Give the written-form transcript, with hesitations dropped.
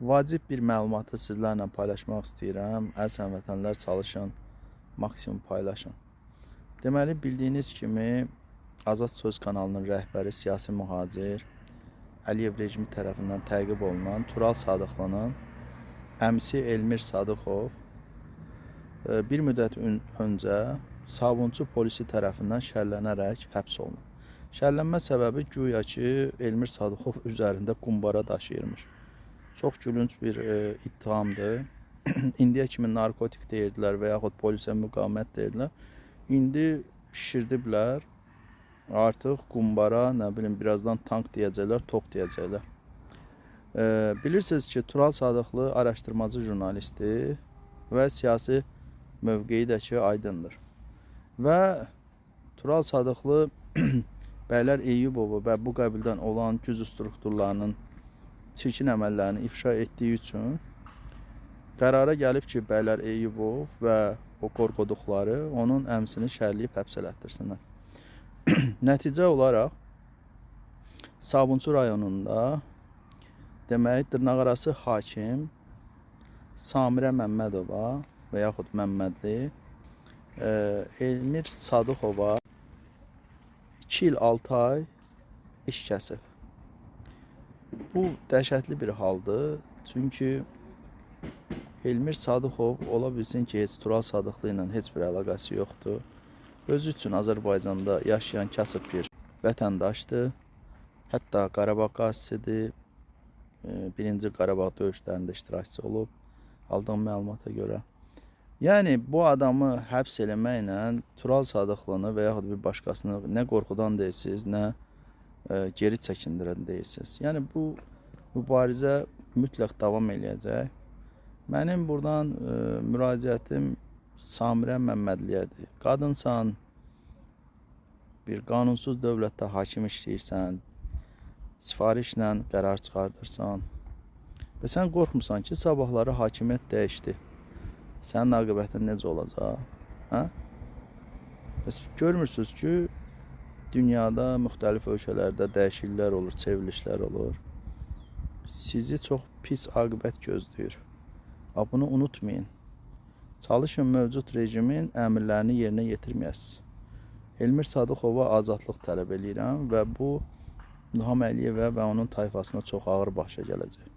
Vacib bir məlumatı sizlərlə paylaşmaq istəyirəm. Əziz həmvətənlər, çalışın, maksimum paylaşın. Deməli, bildiyiniz kimi Azad Söz kanalının rəhbəri siyasi mühacir Əliyev rejimi tərəfindən təqib olunan Tural Sadıqlının əmisi Elmir Sadıqov bir müddət öncə Sabunçu polisi tərəfindən şərlənərək həbs olunub. Şərlənmə səbəbi güya ki, Elmir Sadıqov üzərində qumbara daşıyırmış. Çox gülünc bir ittihamdır. İndiyə kimi narkotik deyirdilər və yaxud polisə müqavimət deyirdilər. İndi şişirdiblər. Artıq qumbara, nə bilim, birazdan tank deyəcəklər, top deyəcəklər. Bilirsiniz ki, Tural Sadıqlı araşdırmacı jurnalistdir və siyasi mövqeyi də ki, aydındır. Və Tural Sadıqlı Bəylər Eyyubovu və bu qəbildən olan güc strukturlarının çirkin əməllərini ifşa etdiyi üçün qərara gəlib ki, Bəylər Eyyubov və o qorxuduqları onun əmsini şərləyib həbs elətdirsinlər. Nəticə olaraq Sabunçu rayonunda demək, dırnaqarası hakim Samirə Məmmədova və yaxud Məmmədli Elmir Sadıqova 2 il 6 ay iş kəsib. Bu dəhşətli bir haldır. Çünki Elmir Sadıqov ola bilsin ki, heç Tural Sadıqlı ilə heç bir əlaqəsi yoxdur. Özü üçün Azərbaycanda yaşayan kasıb bir vətəndaşdır. Hətta Qarabağ qazisidir. Birinci Qarabağ döyüşlərində iştirakçı olub, aldığım məlumata görə. Yəni, bu adamı həbs eləməklə Tural Sadıqlını və yaxud bir başqasını nə qorxudan deyirsiniz, nə geri çəkindirən deyirsiniz. Yəni, bu mübarizə mütləq davam eləyəcək. Mənim buradan müraciətim Samirə Məmmədliyədir. Qadınsan, bir qanunsuz dövlətdə hakim işləyirsən, sifarişlə qərar çıxardırsan və sən qorxmursan ki, sabahları hakimiyyət dəyişdi. Sənin aqibətin necə olacaq? Hə? Bəs görmürsünüz ki, dünyada, müxtəlif ölkələrdə dəyişikliklər olur, çevrilişlər olur. Sizi çox pis aqibət gözləyir. Bunu unutmayın. Çalışın mövcud rejimin əmrlərini yerinə yetirməyəsiniz. Elmir Sadıqova azadlıq tələb edirəm və bu İlham Əliyevə və onun tayfasına çox ağır başa gələcək.